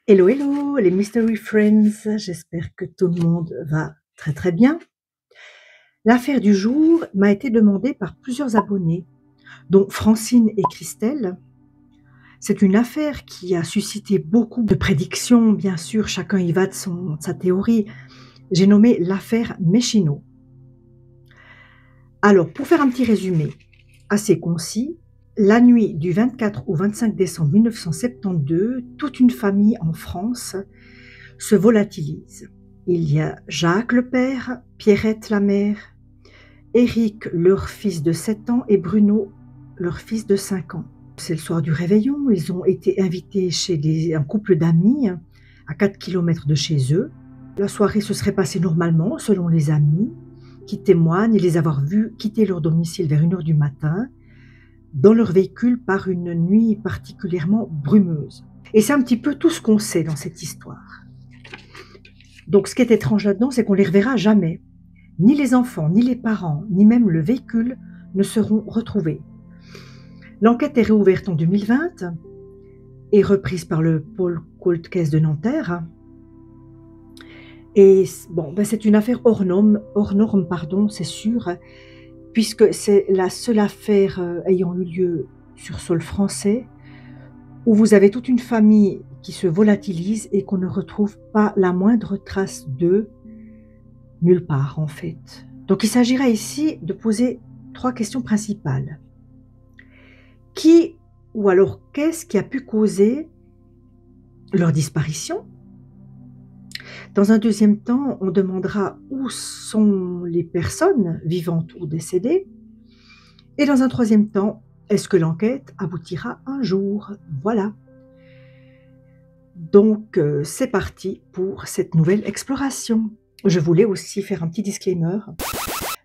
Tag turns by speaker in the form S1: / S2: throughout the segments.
S1: Hello, hello, les Mystery Friends, j'espère que tout le monde va très très bien. L'affaire du jour m'a été demandée par plusieurs abonnés, dont Francine et Christelle. C'est une affaire qui a suscité beaucoup de prédictions, bien sûr, chacun y va de sa théorie. J'ai nommé l'affaire Méchineau. Alors, pour faire un petit résumé assez concis, la nuit du 24 au 25 décembre 1972, toute une famille en France se volatilise. Il y a Jacques le père, Pierrette la mère, Éric leur fils de 7 ans et Bruno leur fils de 5 ans. C'est le soir du réveillon, ils ont été invités chez un couple d'amis à 4 kilomètres de chez eux. La soirée se serait passée normalement selon les amis qui témoignent et les avoir vus quitter leur domicile vers 1 heure du matin dans leur véhicule par une nuit particulièrement brumeuse. Et c'est un petit peu tout ce qu'on sait dans cette histoire. Donc ce qui est étrange là-dedans, c'est qu'on ne les reverra jamais. Ni les enfants, ni les parents, ni même le véhicule ne seront retrouvés. L'enquête est réouverte en 2020 et reprise par le pôle Cold Case de Nanterre. Et bon, c'est une affaire hors norme, c'est sûr, puisque c'est la seule affaire ayant eu lieu sur sol français où vous avez toute une famille qui se volatilise et qu'on ne retrouve pas la moindre trace d'eux nulle part en fait. Donc il s'agira ici de poser 3 questions principales. Qui ou alors qu'est-ce qui a pu causer leur disparition? Dans un deuxième temps, on demandera où sont les personnes vivantes ou décédées. Et dans un troisième temps, est-ce que l'enquête aboutira un jour? Voilà. Donc c'est parti pour cette nouvelle exploration. Je voulais aussi faire un petit disclaimer.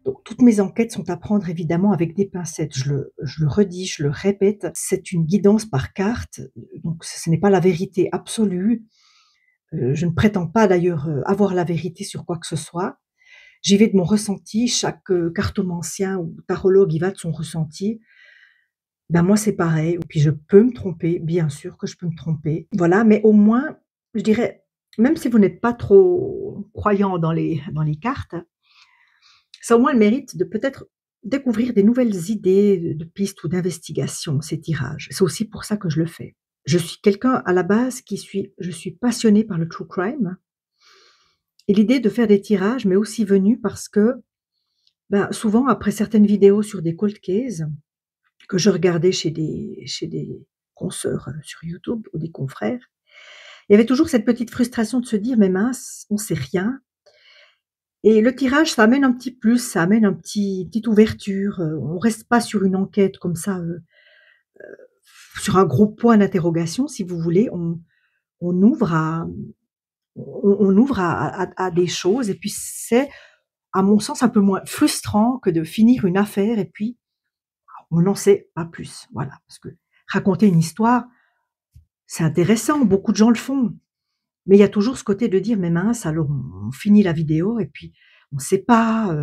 S1: Donc, toutes mes enquêtes sont à prendre évidemment avec des pincettes. Je le redis, je le répète, c'est une guidance par carte, donc ce n'est pas la vérité absolue. Je ne prétends pas d'ailleurs avoir la vérité sur quoi que ce soit. J'y vais de mon ressenti, chaque cartomancien ou tarologue y va de son ressenti. Ben moi c'est pareil, et puis je peux me tromper, bien sûr que je peux me tromper. Voilà, mais au moins, je dirais, même si vous n'êtes pas trop croyant dans les cartes, ça a au moins le mérite de peut-être découvrir des nouvelles idées de pistes ou d'investigations, ces tirages. C'est aussi pour ça que je le fais. Je suis quelqu'un à la base je suis passionnée par le true crime. Et l'idée de faire des tirages m'est aussi venue parce que, souvent après certaines vidéos sur des cold cases que je regardais chez des consoeurs sur YouTube ou des confrères, il y avait toujours cette petite frustration de se dire: «Mais mince, on sait rien». Et le tirage, ça amène un petit plus, ça amène petite ouverture, on reste pas sur une enquête comme ça, sur un gros point d'interrogation si vous voulez. On ouvre à on ouvre à des choses et puis c'est, à mon sens, un peu moins frustrant que de finir une affaire et puis on n'en sait pas plus. Voilà, parce que raconter une histoire, c'est intéressant, beaucoup de gens le font. Mais il y a toujours ce côté de dire: «Mais mince, alors on finit la vidéo et puis on sait pas,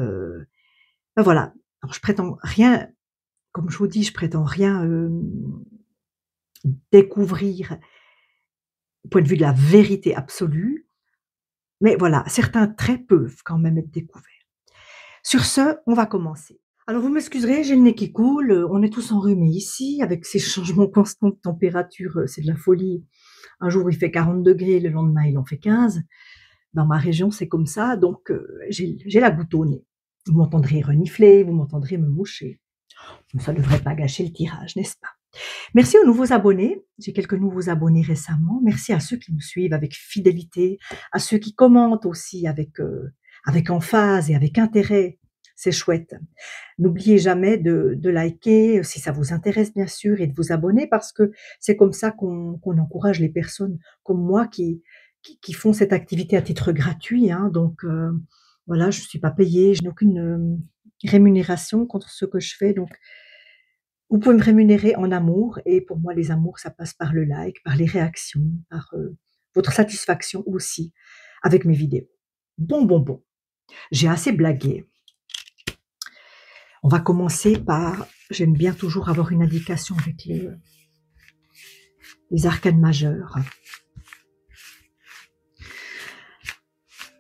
S1: voilà». Alors je prétends rien, comme je vous dis, je prétends rien, découvrir au point de vue de la vérité absolue, mais voilà, certains traits peuvent quand même être découverts. Sur ce, on va commencer. Alors vous m'excuserez, j'ai le nez qui coule, on est tous enrhumés ici avec ces changements constants de température, c'est de la folie. Un jour il fait 40°, le lendemain il en fait 15. Dans ma région, c'est comme ça, donc j'ai la goutte au nez. Vous m'entendrez renifler, vous m'entendrez me moucher. Ça ne devrait pas gâcher le tirage, n'est-ce pas? Merci aux nouveaux abonnés. J'ai quelques nouveaux abonnés récemment. Merci à ceux qui me suivent avec fidélité, à ceux qui commentent aussi avec emphase et avec intérêt. C'est chouette. N'oubliez jamais de liker si ça vous intéresse bien sûr et de vous abonner parce que c'est comme ça qu'on encourage les personnes comme moi qui font cette activité à titre gratuit, hein. Donc voilà, je ne suis pas payée, je n'ai aucune rémunération contre ce que je fais. Donc vous pouvez me rémunérer en amour et pour moi les amours ça passe par le like, par les réactions, par votre satisfaction aussi avec mes vidéos. Bon, j'ai assez blagué. On va commencer par, j'aime bien toujours avoir une indication avec les arcanes majeures.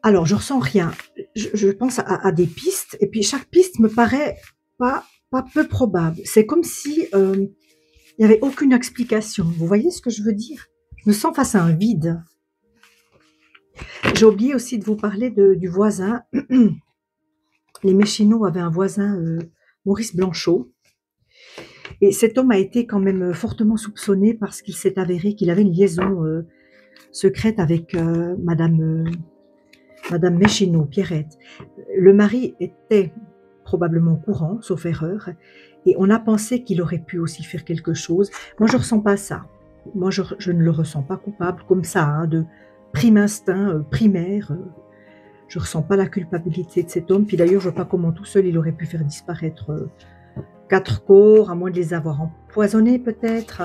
S1: Alors, je ressens rien. Je pense à des pistes, et puis chaque piste me paraît pas peu probable. C'est comme si il n'y avait aucune explication. Vous voyez ce que je veux dire? Je me sens face à un vide. J'ai oublié aussi de vous parler du voisin. Les Méchinots avaient un voisin, Maurice Blanchot. Et cet homme a été quand même fortement soupçonné parce qu'il s'est avéré qu'il avait une liaison secrète avec Madame Méchinot, Pierrette. Le mari était probablement au courant, sauf erreur, et on a pensé qu'il aurait pu aussi faire quelque chose. Moi, je ressens pas ça. Moi, je ne le ressens pas coupable comme ça, hein, de prime instinct primaire. Je ressens pas la culpabilité de cet homme. Puis d'ailleurs, je vois pas comment tout seul il aurait pu faire disparaître 4 corps, à moins de les avoir empoisonnés peut-être.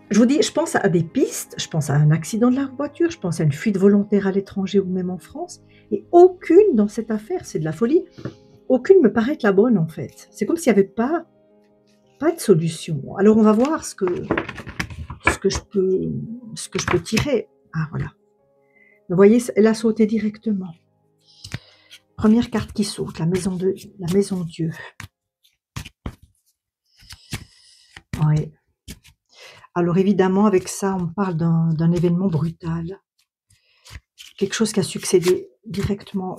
S1: Je vous dis, je pense à des pistes, je pense à un accident de la voiture, je pense à une fuite volontaire à l'étranger ou même en France, et aucune dans cette affaire, c'est de la folie, aucune me paraît être la bonne en fait. C'est comme s'il n'y avait pas de solution. Alors on va voir ce que je peux tirer. Ah voilà. Vous voyez, elle a sauté directement. Première carte qui saute, la maison Dieu. Ouais. Alors évidemment, avec ça, on parle d'un événement brutal. Quelque chose qui a succédé directement.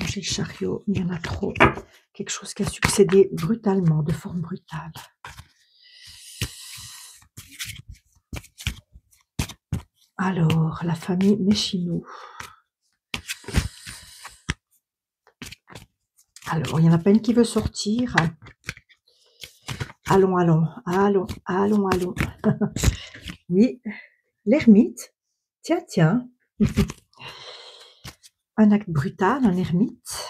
S1: J'ai le chariot, il y en a trop. Quelque chose qui a succédé brutalement, de forme brutale. Alors, la famille Méchinot. Alors, il n'y en a pas une qui veut sortir. Allons, allons, allons, allons, allons. Oui, l'ermite. Tiens, tiens. Un acte brutal, un ermite.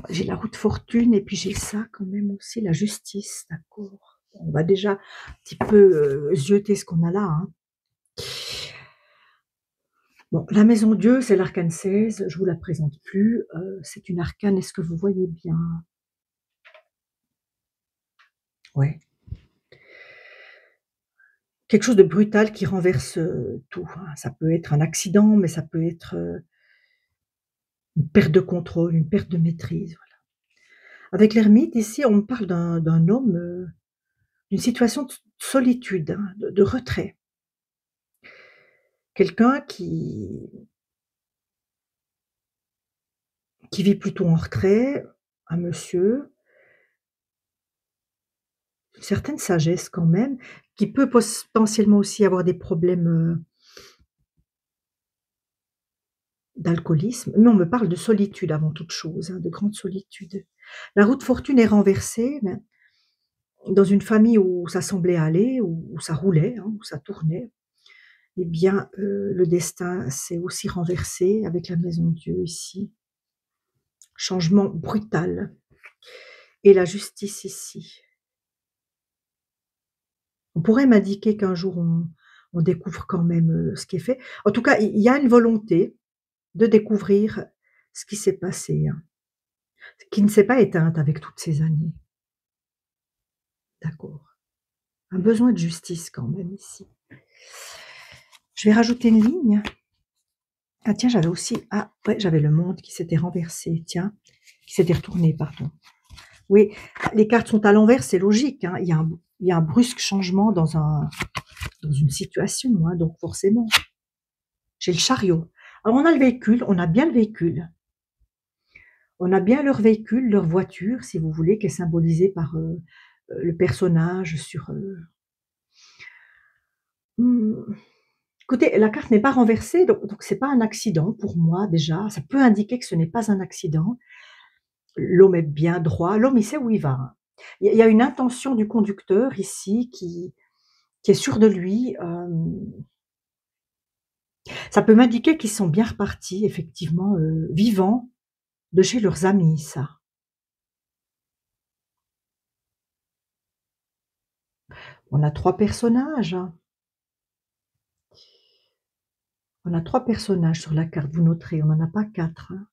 S1: J'ai la roue de fortune et puis j'ai ça quand même aussi, la justice, d'accord. On va déjà un petit peu zioter ce qu'on a là. Hein. Bon, la maison Dieu, c'est l'arcane 16, je vous la présente plus. C'est une arcane, est-ce que vous voyez bien? Ouais. Quelque chose de brutal qui renverse tout. Hein. Ça peut être un accident, mais ça peut être une perte de contrôle, une perte de maîtrise. Voilà. Avec l'ermite, ici, on me parle d'un homme, d'une situation de solitude, hein, de retrait. Quelqu'un qui vit plutôt en retrait, un monsieur, une certaine sagesse quand même, qui peut potentiellement aussi avoir des problèmes d'alcoolisme, mais on me parle de solitude avant toute chose, hein, de grande solitude. La roue de fortune est renversée, mais dans une famille où ça semblait aller, où ça roulait, hein, où ça tournait, eh bien, le destin s'est aussi renversé avec la maison de Dieu ici. Changement brutal. Et la justice ici. On pourrait m'indiquer qu'un jour on découvre quand même ce qui est fait. En tout cas, il y a une volonté de découvrir ce qui s'est passé, hein, qui ne s'est pas éteinte avec toutes ces années. D'accord. Un besoin de justice quand même ici. Je vais rajouter une ligne. Ah tiens, j'avais aussi, ah ouais, j'avais le monde qui s'était renversé, tiens, qui s'était retourné, pardon. Oui, les cartes sont à l'envers, c'est logique, hein. Il y a un brusque changement dans une situation, hein, donc forcément. J'ai le chariot. Alors on a le véhicule, on a bien le véhicule. On a bien leur véhicule, leur voiture, si vous voulez, qui est symbolisée par le personnage sur... Écoutez, la carte n'est pas renversée, donc c'est pas un accident pour moi déjà. Ça peut indiquer que ce n'est pas un accident. L'homme est bien droit, l'homme il sait où il va. Hein. Il y a une intention du conducteur ici qui est sûr de lui. Ça peut m'indiquer qu'ils sont bien repartis, effectivement, vivants, de chez leurs amis, ça. On a 3 personnages. Hein. On a 3 personnages sur la carte, vous noterez, on n'en a pas 4. Hein.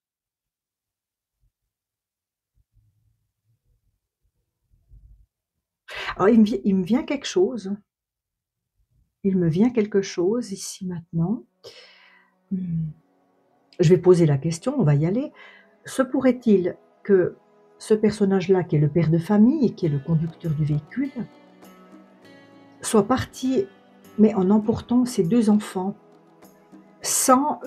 S1: Alors il me vient quelque chose. Il me vient quelque chose ici maintenant. Je vais poser la question, on va y aller. Se pourrait-il que ce personnage-là, qui est le père de famille et qui est le conducteur du véhicule, soit parti, mais en emportant ses 2 enfants, sans,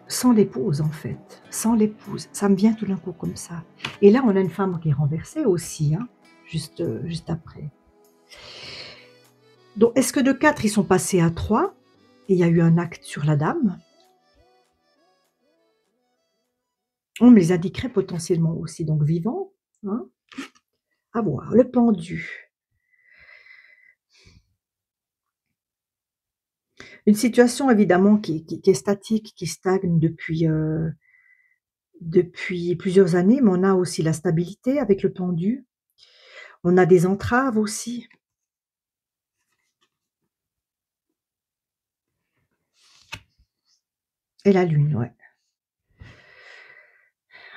S1: sans l'épouse en fait, sans l'épouse. Ça me vient tout d'un coup comme ça. Et là, on a une femme qui est renversée aussi, hein, juste après. Donc, est-ce que de 4, ils sont passés à 3 et il y a eu un acte sur la dame? On me les indiquerait potentiellement aussi, donc vivants, hein? À voir. Le pendu. Une situation évidemment qui est statique, qui stagne depuis plusieurs années, mais on a aussi la stabilité avec le pendu. On a des entraves aussi. Et la lune, ouais.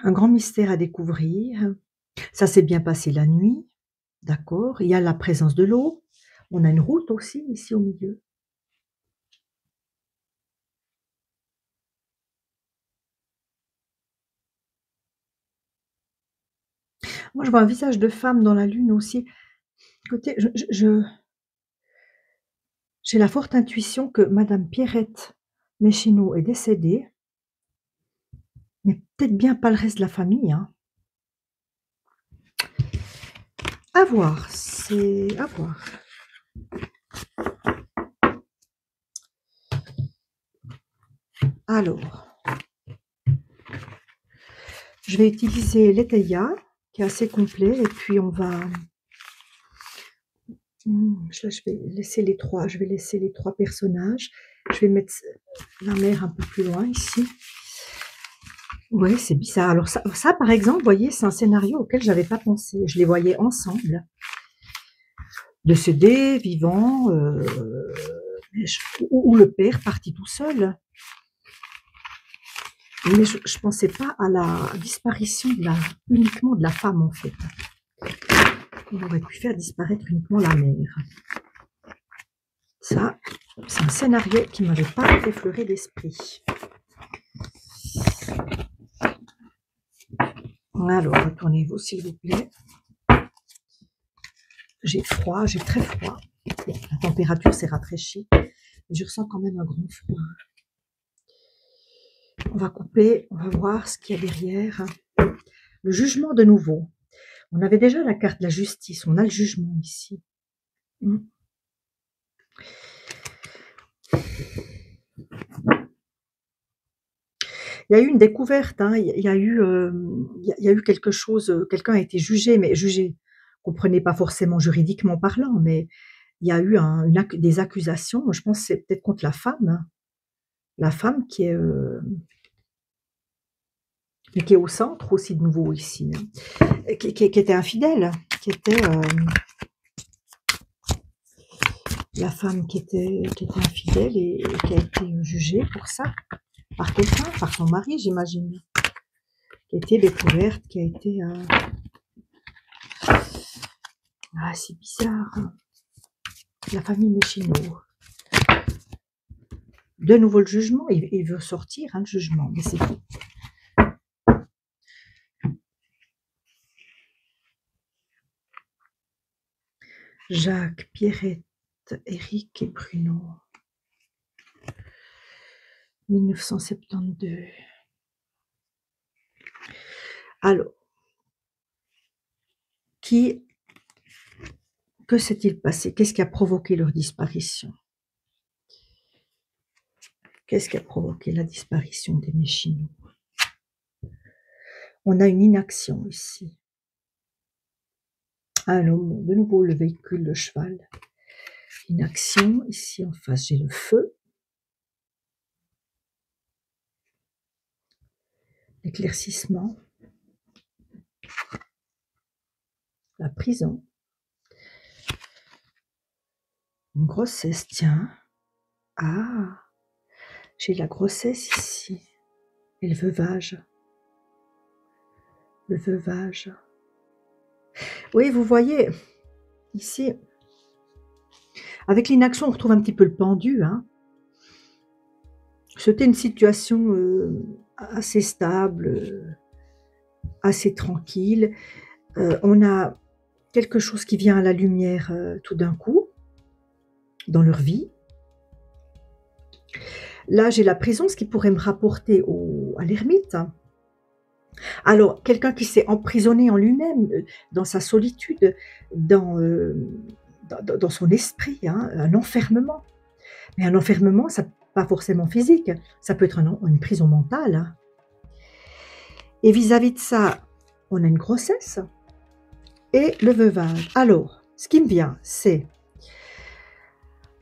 S1: Un grand mystère à découvrir. Ça s'est bien passé la nuit, d'accord. Il y a la présence de l'eau. On a une route aussi ici au milieu. Moi, je vois un visage de femme dans la lune aussi. Écoutez, j'ai la forte intuition que madame Pierrette Méchineau est décédée, mais peut-être bien pas le reste de la famille, hein. À voir, c'est à voir. Alors, je vais utiliser l'Eteia, qui est assez complet, et puis on va... Là, je vais laisser les 3 personnages. Je vais mettre la mère un peu plus loin ici. Ouais, c'est bizarre. Alors ça, par exemple, vous voyez, c'est un scénario auquel j'avais pas pensé. Je les voyais ensemble. Décédés, vivants, ou le père parti tout seul. Mais je ne pensais pas à la disparition uniquement de la femme, en fait. On aurait pu faire disparaître uniquement la mère. Ça, c'est un scénario qui ne m'avait pas effleuré l'esprit. Alors, retournez-vous, s'il vous plaît. J'ai froid, j'ai très froid. Bon, la température s'est rafraîchie, mais je ressens quand même un grand froid. On va couper, on va voir ce qu'il y a derrière. Le jugement de nouveau. On avait déjà la carte de la justice, on a le jugement ici. Il y a eu une découverte, hein. Il y a eu quelque chose, quelqu'un a été jugé, mais jugé, comprenez pas forcément juridiquement parlant, mais il y a eu des accusations, je pense que c'est peut-être contre la femme, hein. La femme qui est au centre aussi de nouveau ici, hein. Qui était infidèle, qui était la femme qui était infidèle et qui a été jugée pour ça, par quelqu'un, par son mari, j'imagine, qui a été découverte, qui a été... Ah, c'est bizarre. La famille Méchineau. De nouveau le jugement, il veut sortir, hein, le jugement, mais c'est tout. Jacques, Pierrette, Éric et Bruno. 1972. Alors, que s'est-il passé? Qu'est-ce qui a provoqué leur disparition? Qu'est-ce qui a provoqué la disparition des Méchineau? On a une inaction ici. Ah non, de nouveau le véhicule, le cheval. Inaction, ici en face j'ai le feu. L'éclaircissement. La prison. Une grossesse, tiens. Ah, j'ai la grossesse ici. Et le veuvage. Le veuvage. Oui, vous voyez, ici, Avec l'inaction, on retrouve un petit peu le pendu, hein. C'était une situation, assez stable, assez tranquille. On a quelque chose qui vient à la lumière, tout d'un coup, dans leur vie. Là, j'ai la présence qui pourrait me rapporter à l'ermite. Alors, quelqu'un qui s'est emprisonné en lui-même, dans sa solitude, dans, dans son esprit, hein, un enfermement. Mais un enfermement, ça pas forcément physique, ça peut être une prison mentale, hein. Et vis-à-vis de ça, on a une grossesse et le veuvage. Alors, ce qui me vient, c'est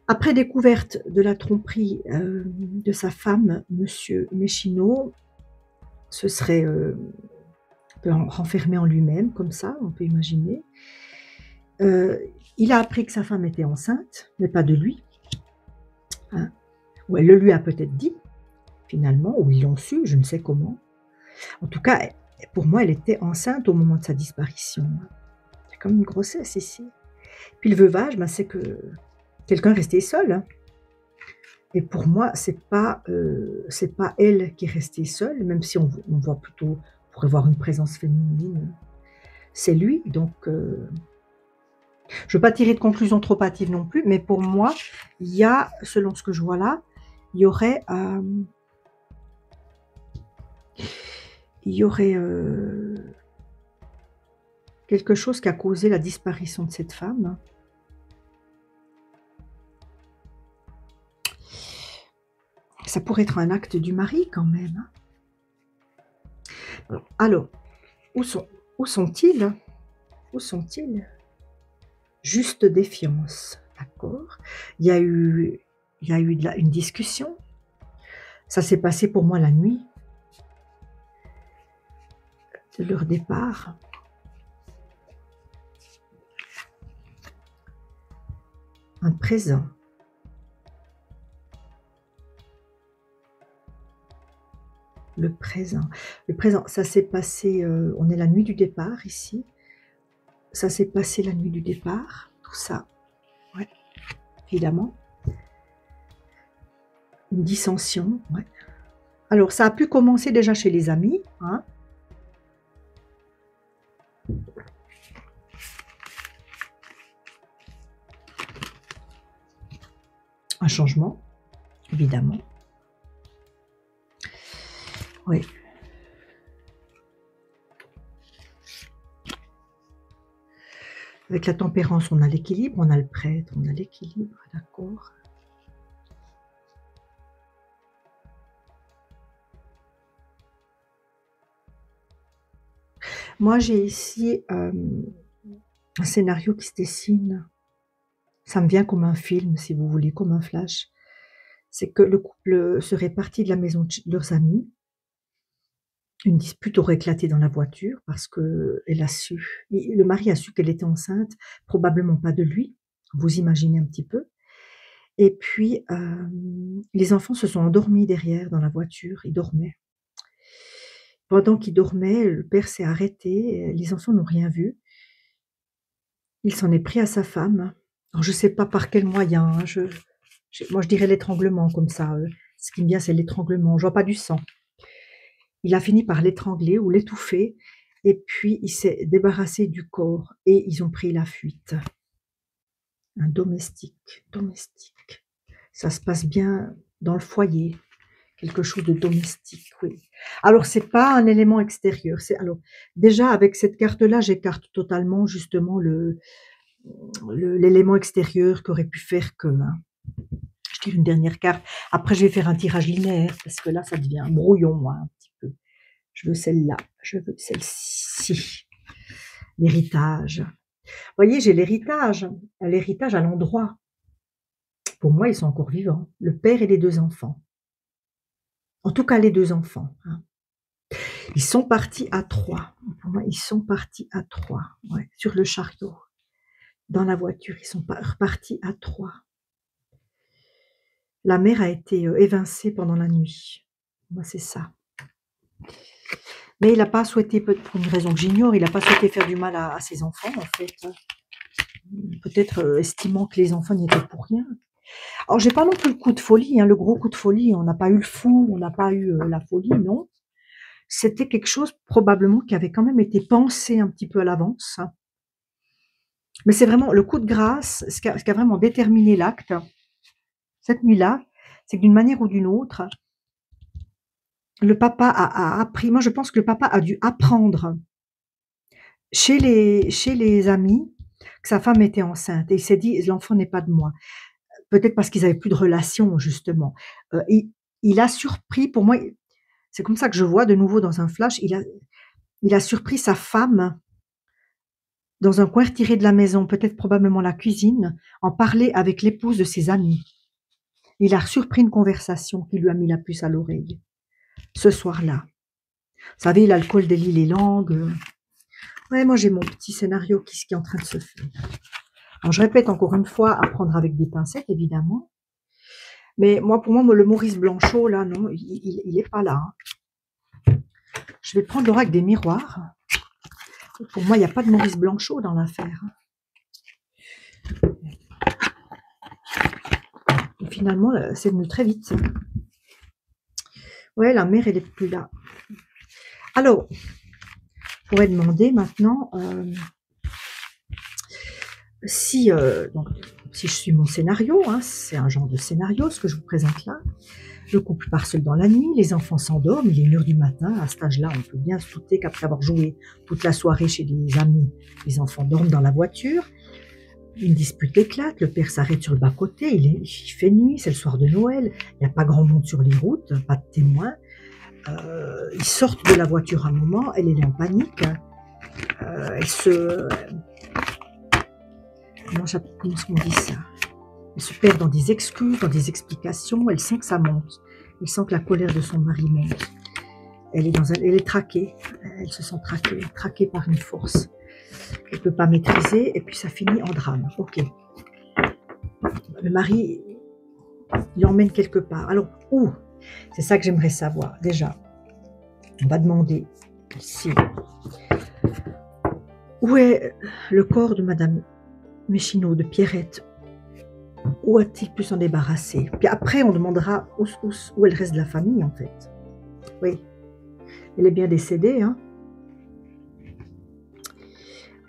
S1: après découverte de la tromperie, de sa femme, monsieur Mechino, se serait, un peu renfermé en lui-même comme ça, on peut imaginer. Il a appris que sa femme était enceinte, mais pas de lui, hein, ou elle le lui a peut-être dit, finalement, ou ils l'ont su, je ne sais comment. En tout cas, pour moi, elle était enceinte au moment de sa disparition. Il y a comme une grossesse ici. Puis le veuvage, ben, c'est que quelqu'un est resté seul, hein. Et pour moi, c'est pas elle qui est restée seule, même si on voit plutôt, on pourrait voir une présence féminine. C'est lui, donc je ne veux pas tirer de conclusion trop hâtive non plus, mais pour moi, il y a, selon ce que je vois là, il y aurait, quelque chose qui a causé la disparition de cette femme. Ça pourrait être un acte du mari quand même, hein. Alors, où sont-ils? Où sont-ils? Juste défiance, d'accord. Il y a eu une discussion. Ça s'est passé pour moi la nuit de leur départ. Un présent. Le présent. Le présent, ça s'est passé, on est la nuit du départ ici. Ça s'est passé la nuit du départ, tout ça. Ouais, évidemment. Une dissension, ouais. Alors, ça a pu commencer déjà chez les amis, hein. Un changement, évidemment. Oui. Avec la tempérance, on a l'équilibre, on a le prêtre, on a l'équilibre, d'accord. Moi, j'ai ici un scénario qui se dessine. Ça me vient comme un film, si vous voulez, comme un flash. C'est que le couple serait parti de la maison de leurs amis. Une dispute aurait éclaté dans la voiture parce que le mari a su qu'elle était enceinte, probablement pas de lui. Vous imaginez un petit peu. Et puis, les enfants se sont endormis derrière dans la voiture, ils dormaient. Pendant qu'ils dormaient, le père s'est arrêté, les enfants n'ont rien vu. Il s'en est pris à sa femme. Alors je ne sais pas par quel moyen, hein, moi je dirais l'étranglement comme ça, ce qui me vient c'est l'étranglement, je vois pas du sang. Il a fini par l'étrangler ou l'étouffer et puis il s'est débarrassé du corps et ils ont pris la fuite. Un domestique. Ça se passe bien dans le foyer. Quelque chose de domestique, oui. Alors, c'est pas un élément extérieur. Alors, déjà, avec cette carte-là, j'écarte totalement, justement, l'élément extérieur qui aurait pu faire que, hein. Je tire une dernière carte. Après, je vais faire un tirage linéaire, parce que là, ça devient brouillon, moi, un petit peu. Je veux celle-là. Je veux celle-ci. L'héritage. Vous voyez, j'ai l'héritage. L'héritage à l'endroit. Pour moi, ils sont encore vivants. Le père et les 2 enfants. En tout cas, les 2 enfants, hein. Ils sont partis à 3. Pour moi, ils sont partis à 3, ouais, sur le chariot. Dans la voiture, ils sont repartis à 3. La mère a été, évincée pendant la nuit. Moi, c'est ça. Mais il n'a pas souhaité, pour une raison que j'ignore, il n'a pas souhaité faire du mal à ses enfants, en fait. peut-être estimant que les enfants n'y étaient pour rien. Alors, j'ai pas non plus le coup de folie, hein, le gros coup de folie. On n'a pas eu le fou, on n'a pas eu la folie, non. C'était quelque chose probablement qui avait quand même été pensé un petit peu à l'avance, hein. Mais c'est vraiment le coup de grâce, ce qui a vraiment déterminé l'acte, cette nuit-là, c'est que d'une manière ou d'une autre, le papa a appris, moi je pense que le papa a dû apprendre chez les amis que sa femme était enceinte et il s'est dit: «L'enfant n'est pas de moi». Peut-être parce qu'ils avaient plus de relation justement. Il a surpris pour moi, c'est comme ça que je vois de nouveau dans un flash, il a surpris sa femme dans un coin retiré de la maison, peut-être probablement la cuisine, en parler avec l'épouse de ses amis. Il a surpris une conversation qui lui a mis la puce à l'oreille, ce soir-là. Vous savez, l'alcool délie les langues. Ouais, moi j'ai mon petit scénario qui est en train de se faire. Alors je répète encore une fois, à prendre avec des pincettes évidemment. Mais moi, pour moi, le Maurice Blanchot, là, non, il est pas là, hein. Je vais prendre Laura avec des miroirs. Pour moi, il n'y a pas de Maurice Blanchot dans l'affaire, hein. Et finalement, c'est venu très vite. Ouais, la mère, elle est plus là. Alors, on pourrait demander maintenant si je suis mon scénario, hein, c'est un genre de scénario, ce que je vous présente là. Le couple part seul dans la nuit, les enfants s'endorment, il est 1h du matin. À cet âge-là, on peut bien se douter qu'après avoir joué toute la soirée chez les amis, les enfants dorment dans la voiture. Une dispute éclate, le père s'arrête sur le bas-côté, il fait nuit, c'est le soir de Noël, il n'y a pas grand monde sur les routes, pas de témoins. Ils sortent de la voiture un moment, elle est en panique. Elle se... Comment est-ce qu'on dit ça? Elle se perd dans des excuses, dans des explications, elle sent que ça monte. Elle sent que la colère de son mari monte. Elle est traquée, elle se sent traquée par une force qu'elle ne peut pas maîtriser, et puis ça finit en drame. Ok. Le mari, il l'emmène quelque part. Alors, où? C'est ça que j'aimerais savoir. Déjà, on va demander ici, où est le corps de Madame Méchineau, de Pierrette? Où a-t-il pu s'en débarrasser? Puis après, on demandera où est le reste de la famille, en fait. Oui, elle est bien décédée, hein?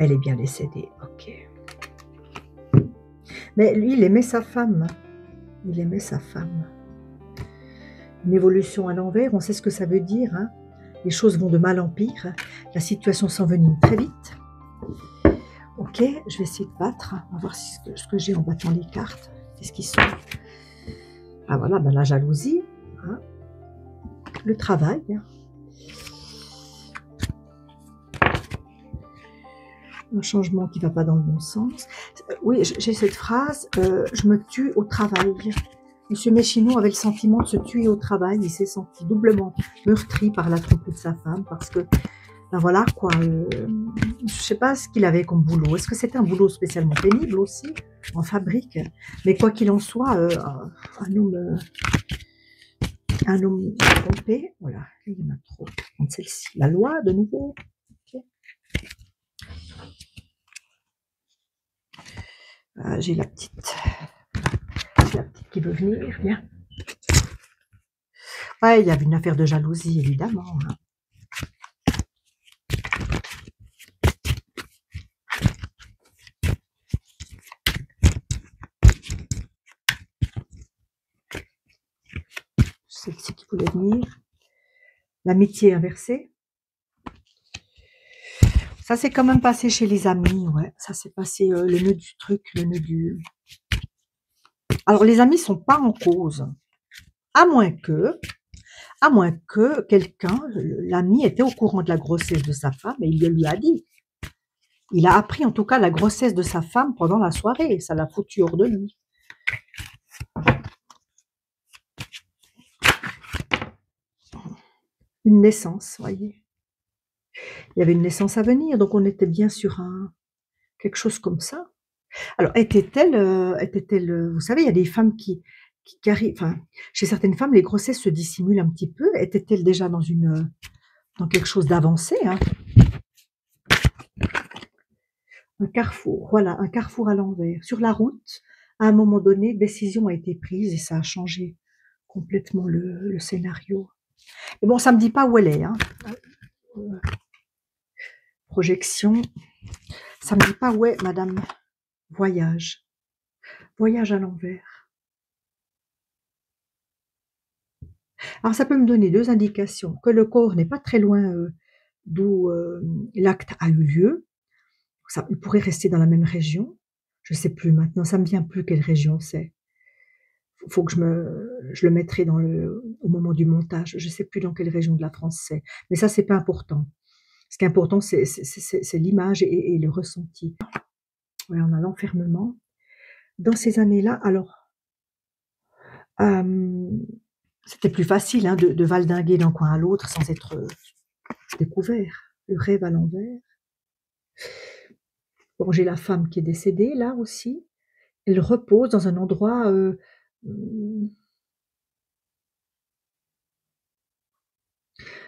S1: Elle est bien décédée, ok. Mais lui, il aimait sa femme. Il aimait sa femme. Une évolution à l'envers, on sait ce que ça veut dire, hein? Les choses vont de mal en pire. La situation s'envenime très vite. Ok, je vais essayer de battre. On va voir ce que j'ai en battant les cartes. Qu'est-ce qui sort? Ah voilà, ben la jalousie, hein? Le travail. Un changement qui ne va pas dans le bon sens. Oui, j'ai cette phrase, je me tue au travail. Monsieur Méchineau avait le sentiment de se tuer au travail. Il s'est senti doublement meurtri par la tromperie de sa femme parce que, ben voilà quoi, je ne sais pas ce qu'il avait comme boulot. Est-ce que c'était un boulot spécialement pénible aussi, en fabrique? Mais quoi qu'il en soit, un homme trompé, voilà, il y en a trop. Celle-ci, la loi de nouveau. Okay. J'ai la petite qui veut venir, viens. Ouais, il y avait une affaire de jalousie, évidemment. Hein. Celle-ci qui voulait venir. L'amitié inversée. Ça s'est quand même passé chez les amis, ouais. Ça s'est passé le nœud du truc, le nœud du... Alors, les amis sont pas en cause. À moins que quelqu'un, l'ami, était au courant de la grossesse de sa femme et il lui a dit. Il a appris en tout cas la grossesse de sa femme pendant la soirée. Ça l'a foutu hors de lui. Une naissance, voyez. Il y avait une naissance à venir, donc on était bien sur quelque chose comme ça. Alors, était-elle, vous savez, il y a des femmes qui arrivent, enfin, chez certaines femmes, les grossesses se dissimulent un petit peu. Était-elle déjà dans quelque chose d'avancé, hein? Un carrefour, voilà, un carrefour à l'envers. Sur la route, à un moment donné, décision a été prise et ça a changé complètement le scénario. Mais bon, ça me dit pas où elle est, hein. Projection, ça me dit pas où est madame. Voyage. Voyage à l'envers. Alors ça peut me donner 2 indications, que le corps n'est pas très loin, d'où, l'acte a eu lieu. Ça, il pourrait rester dans la même région. Je sais plus maintenant, ça me vient plus quelle région c'est. Faut que je le mettrai au moment du montage. Je sais plus dans quelle région de la France c'est, mais ça, c'est pas important. Ce qui est important, c'est l'image et le ressenti. Ouais, on a l'enfermement. Dans ces années-là, alors, c'était plus facile, hein, de valdinguer d'un coin à l'autre sans être, découvert. Le rêve à l'envers. Bon, j'ai la femme qui est décédée là aussi. Elle repose dans un endroit, mmh,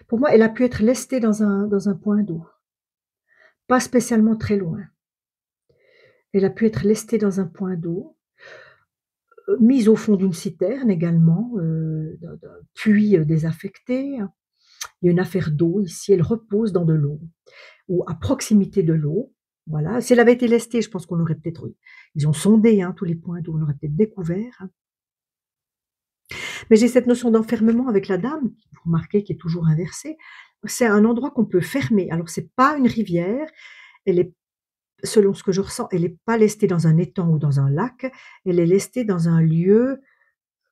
S1: pour moi, elle a pu être lestée dans un point d'eau, pas spécialement très loin. Elle a pu être lestée dans un point d'eau, mise au fond d'une citerne également, d'un puits, désaffecté. Il y a une affaire d'eau ici, elle repose dans de l'eau ou à proximité de l'eau. Voilà, si elle avait été lestée, je pense qu'on aurait peut-être, ils ont sondé, hein, tous les points d'eau, on aurait peut-être découvert, hein. Mais j'ai cette notion d'enfermement avec la dame, vous remarquez, qui est toujours inversée. C'est un endroit qu'on peut fermer. Alors c'est pas une rivière, elle est, selon ce que je ressens, elle est pas lestée dans un étang ou dans un lac, elle est lestée dans un lieu,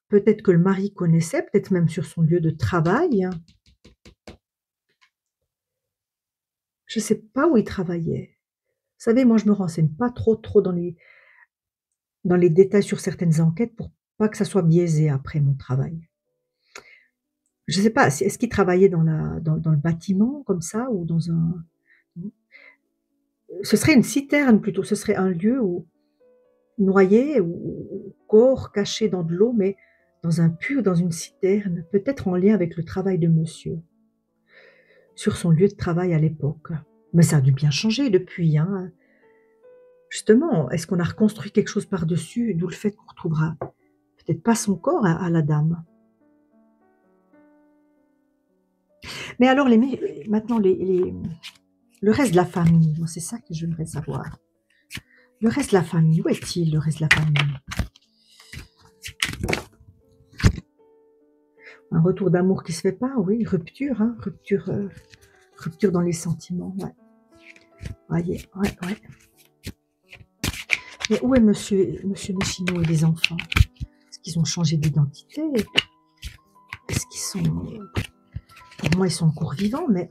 S1: peut-être que le mari connaissait, peut-être même sur son lieu de travail, hein. Je sais pas où il travaillait. Vous savez, moi je me renseigne pas trop dans les détails sur certaines enquêtes pour pas que ça soit biaisé après mon travail. Je sais pas, est-ce qu'il travaillait dans le bâtiment comme ça ou dans un, ce serait une citerne plutôt, ce serait un lieu où noyé ou corps caché dans de l'eau, mais dans un puits ou dans une citerne, peut-être en lien avec le travail de monsieur, sur son lieu de travail à l'époque. Mais ça a dû bien changer depuis, hein. Justement, est-ce qu'on a reconstruit quelque chose par-dessus, d'où le fait qu'on retrouvera peut-être pas son corps à la dame. Mais alors maintenant le reste de la famille, moi c'est ça que j'aimerais savoir. Le reste de la famille, où est-il le reste de la famille? Un retour d'amour qui se fait pas, oui, rupture, hein, rupture dans les sentiments, ouais. Voyez, ouais, ouais. Mais où est monsieur Messino et les enfants? Est-ce qu'ils ont changé d'identité? Est-ce qu'ils sont... Pour moi, ils sont encore vivants, mais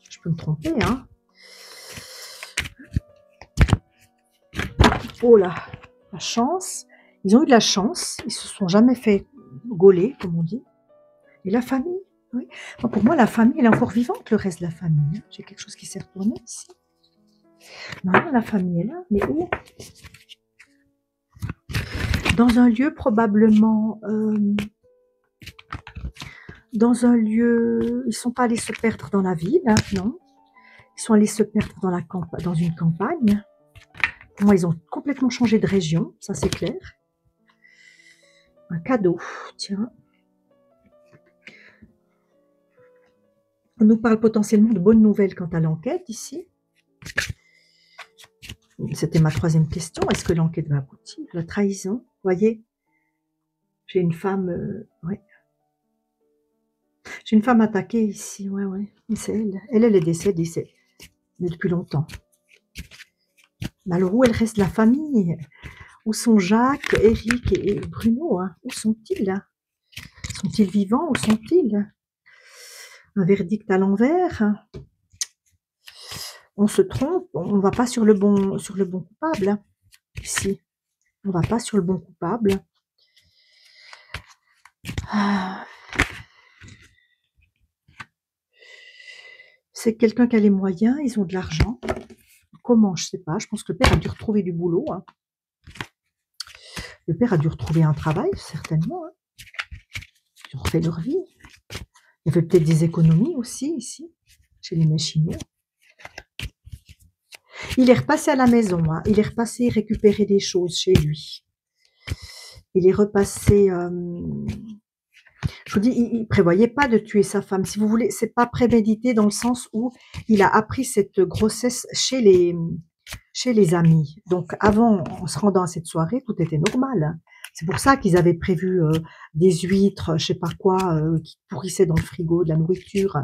S1: je peux me tromper, hein. Oh là, la chance. Ils ont eu de la chance. Ils se sont jamais fait gauler, comme on dit. Et la famille, oui. Pour moi, la famille, elle est encore vivante, le reste de la famille, hein. J'ai quelque chose qui s'est retourné ici. Non, la famille est là, mais où? Dans un lieu probablement... dans un lieu... Ils ne sont pas allés se perdre dans la ville, hein, non. Ils sont allés se perdre dans une campagne. Pour moi, ils ont complètement changé de région, ça c'est clair. Un cadeau, tiens. On nous parle potentiellement de bonnes nouvelles quant à l'enquête ici. C'était ma 3e question. Est-ce que l'enquête va aboutir? La trahison, vous voyez? J'ai une femme... ouais. J'ai une femme attaquée ici, ouais, ouais. C'est elle. Elle est décédée, mais depuis longtemps. Mais alors où est le reste de la famille? Où sont Jacques, Eric et Bruno, hein? Où sont-ils, là? Sont-ils vivants? Où sont-ils? Un verdict à l'envers? On se trompe, on ne va pas sur le bon coupable, hein, ici. On ne va pas sur le bon coupable. Ah. C'est quelqu'un qui a les moyens, ils ont de l'argent. Comment? Je ne sais pas. Je pense que le père a dû retrouver du boulot, hein. Le père a dû retrouver un travail, certainement, hein. Ils ont refait leur vie. Il y avait peut-être des économies aussi, ici, chez les Messino. Il est repassé à la maison, hein. Il est repassé récupérer des choses chez lui. Il est repassé, je vous dis, il prévoyait pas de tuer sa femme. Si vous voulez, c'est pas prémédité dans le sens où il a appris cette grossesse chez les amis. Donc avant, en se rendant à cette soirée, tout était normal. C'est pour ça qu'ils avaient prévu des huîtres, je sais pas quoi, qui pourrissaient dans le frigo, de la nourriture.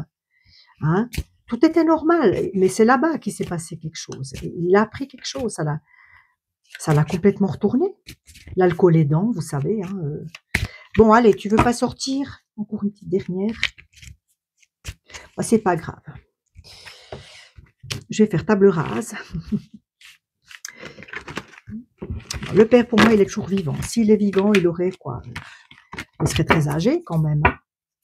S1: Hein. Tout était normal, mais c'est là-bas qu'il s'est passé quelque chose. Il a appris quelque chose, ça l'a complètement retourné. L'alcool aidant, vous savez. Hein, Bon, allez, tu veux pas sortir? Encore une petite dernière. Bah, c'est pas grave. Je vais faire table rase. Le père, pour moi, il est toujours vivant. S'il est vivant, il aurait quoi? Il serait très âgé quand même, hein,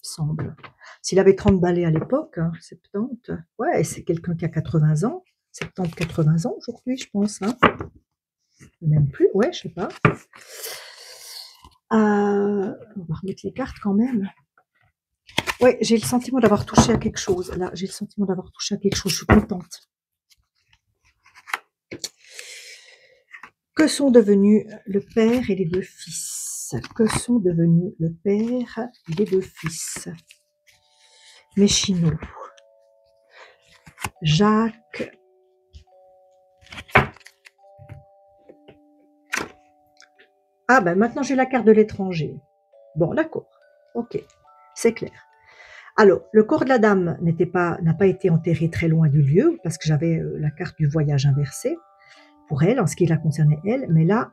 S1: il semble. S'il avait 30 balais à l'époque, hein, 70, ouais, c'est quelqu'un qui a 80 ans, 70, 80 ans aujourd'hui, je pense. Hein. Même plus, ouais, je sais pas. On va remettre les cartes quand même. Ouais, j'ai le sentiment d'avoir touché à quelque chose. Là, j'ai le sentiment d'avoir touché à quelque chose. Je suis contente. Que sont devenus le père et les deux fils? Que sont devenus le père et les deux fils? Méchino. Jacques. Ah ben maintenant j'ai la carte de l'étranger. Bon, d'accord. Ok, c'est clair. Alors, le corps de la dame n'a pas été enterré très loin du lieu, parce que j'avais la carte du voyage inversée pour elle, en ce qui la concernait elle, mais là,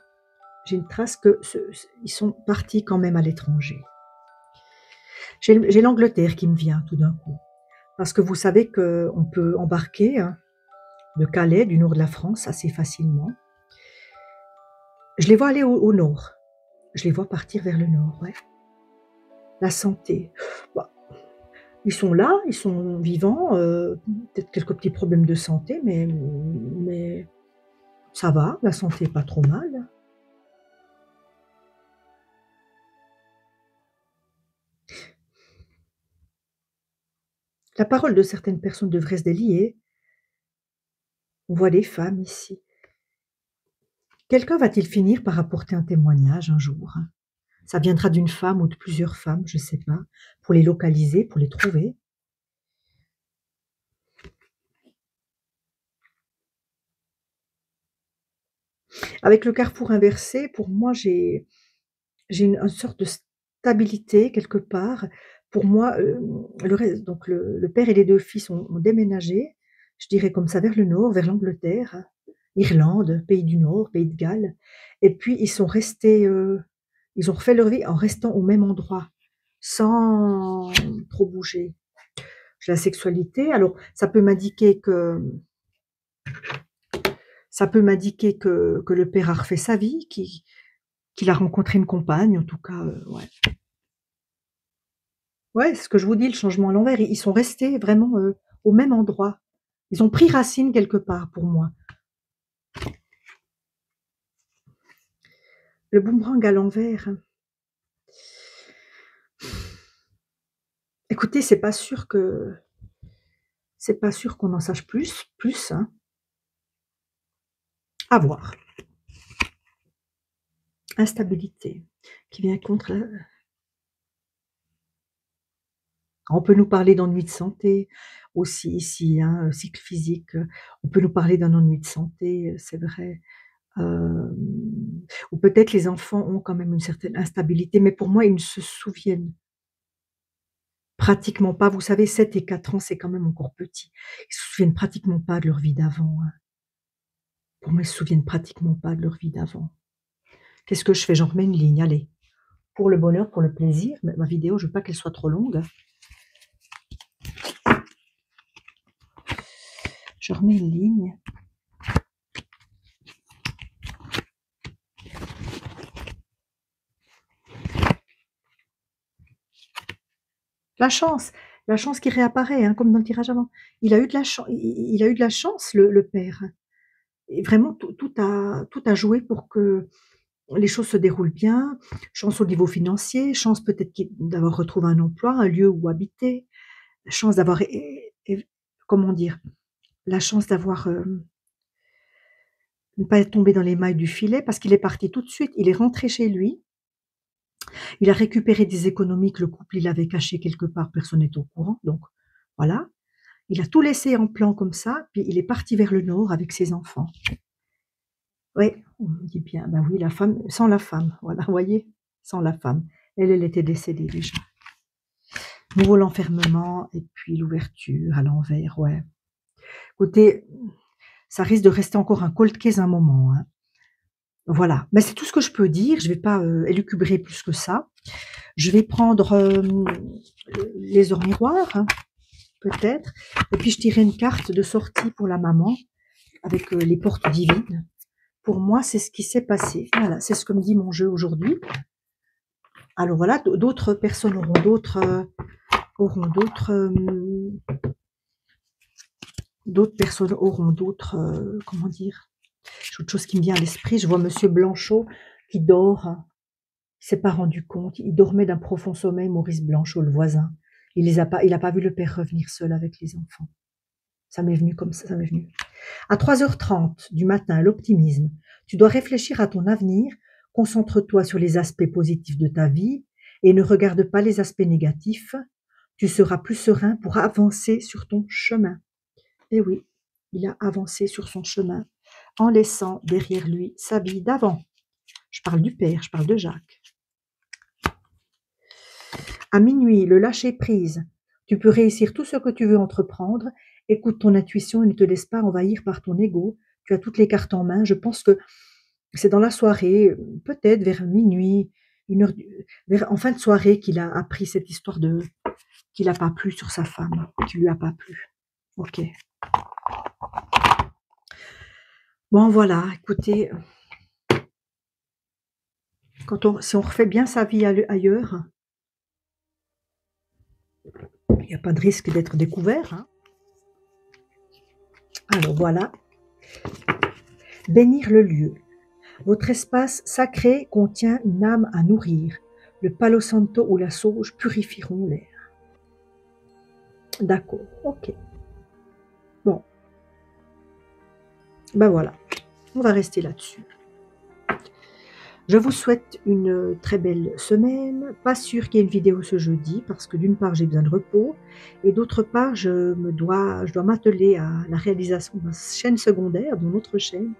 S1: j'ai une trace ils sont partis quand même à l'étranger. J'ai l'Angleterre qui me vient tout d'un coup, parce que vous savez qu'on peut embarquer hein, de Calais, du nord de la France, assez facilement. Je les vois aller au nord. Je les vois partir vers le nord, ouais. La santé. Bah, ils sont là, ils sont vivants, peut-être quelques petits problèmes de santé, mais ça va, la santé est pas trop mal. La parole de certaines personnes devrait se délier. On voit des femmes ici. Quelqu'un va-t-il finir par apporter un témoignage un jour? Ça viendra d'une femme ou de plusieurs femmes, je ne sais pas, pour les localiser, pour les trouver. Avec le carrefour inversé, pour moi, j'ai une sorte de stabilité quelque part. Pour moi, le reste, donc le père et les deux fils ont déménagé, je dirais comme ça, vers le nord, vers l'Angleterre, Irlande, pays du Nord, pays de Galles. Et puis ils sont restés, ils ont refait leur vie en restant au même endroit, sans trop bouger. J'ai la sexualité, alors ça peut m'indiquer que le père a refait sa vie, qu'il a rencontré une compagne, en tout cas, ouais. Ouais, c'est ce que je vous dis, le changement à l'envers, ils sont restés vraiment, au même endroit. Ils ont pris racine quelque part pour moi. Le boomerang à l'envers. Écoutez, c'est pas sûr qu'on en sache plus, hein. À voir. Instabilité qui vient contre la on peut nous parler d'ennui de santé aussi ici, hein, cycle physique, on peut nous parler d'un ennui de santé, c'est vrai. Hem, ou peut-être les enfants ont quand même une certaine instabilité, mais pour moi, ils ne se souviennent pratiquement pas. Vous savez, 7 et 4 ans, c'est quand même encore petit. Ils se souviennent pratiquement pas de leur vie d'avant, hein. Pour moi, ils se souviennent pratiquement pas de leur vie d'avant. Qu'est-ce que je fais? J'en remets une ligne, allez. Pour le bonheur, pour le plaisir, mais ma vidéo, je veux pas qu'elle soit trop longue. Je remets une ligne. La chance qui réapparaît, hein, comme dans le tirage avant. Il a eu de la chance, le père. Et vraiment, tout a joué pour que les choses se déroulent bien. Chance au niveau financier, chance peut-être d'avoir retrouvé un emploi, un lieu où habiter, chance d'avoir, comment dire, la chance d'avoir ne pas tomber dans les mailles du filet parce qu'il est parti tout de suite. Il est rentré chez lui. Il a récupéré des économies que le couple, il avait cachées quelque part, personne n'est au courant, donc voilà. Il a tout laissé en plan comme ça, puis il est parti vers le nord avec ses enfants. Oui, on me dit bien, ben oui, la femme, sans la femme, voilà, vous voyez, sans la femme. Elle était décédée déjà. Nouveau l'enfermement et puis l'ouverture à l'envers, ouais. Écoutez, ça risque de rester encore un cold case un moment, hein. Voilà, mais c'est tout ce que je peux dire, je vais pas, élucubrer plus que ça. Je vais prendre, les heures miroirs, hein, peut-être, et puis je tirerai une carte de sortie pour la maman avec, les portes divines. Pour moi, c'est ce qui s'est passé. Voilà, c'est ce que me dit mon jeu aujourd'hui. Alors voilà, d'autres personnes d'autres personnes auront d'autres, comment dire? J'ai autre chose qui me vient à l'esprit. Je vois monsieur Blanchot qui dort, hein. Il s'est pas rendu compte. Il dormait d'un profond sommeil, Maurice Blanchot, le voisin. Il a pas vu le père revenir seul avec les enfants. Ça m'est venu comme ça m'est venu. À 3h30 du matin, l'optimisme. Tu dois réfléchir à ton avenir, concentre-toi sur les aspects positifs de ta vie et ne regarde pas les aspects négatifs. Tu seras plus serein pour avancer sur ton chemin. Et oui, il a avancé sur son chemin en laissant derrière lui sa vie d'avant. Je parle du père, je parle de Jacques. À minuit, le lâcher-prise. Tu peux réussir tout ce que tu veux entreprendre. Écoute ton intuition et ne te laisse pas envahir par ton ego. Tu as toutes les cartes en main. Je pense que c'est dans la soirée, peut-être vers minuit, en fin de soirée, qu'il a appris cette histoire qu'il n'a pas plu sur sa femme, qu'il lui a pas plu. Ok. Bon, voilà, écoutez, si on refait bien sa vie ailleurs, il n'y a pas de risque d'être découvert, hein. Alors voilà, bénir le lieu. Votre espace sacré contient une âme à nourrir. Le palo santo ou la sauge purifieront l'air. D'accord, ok. Bon, ben voilà, on va rester là-dessus. Je vous souhaite une très belle semaine. Pas sûr qu'il y ait une vidéo ce jeudi parce que d'une part j'ai besoin de repos et d'autre part je dois m'atteler à la réalisation d'une chaîne secondaire, d'une autre chaîne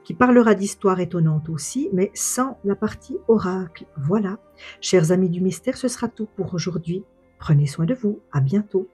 S1: qui parlera d'histoires étonnantes aussi, mais sans la partie oracle. Voilà, chers amis du mystère, ce sera tout pour aujourd'hui. Prenez soin de vous, à bientôt.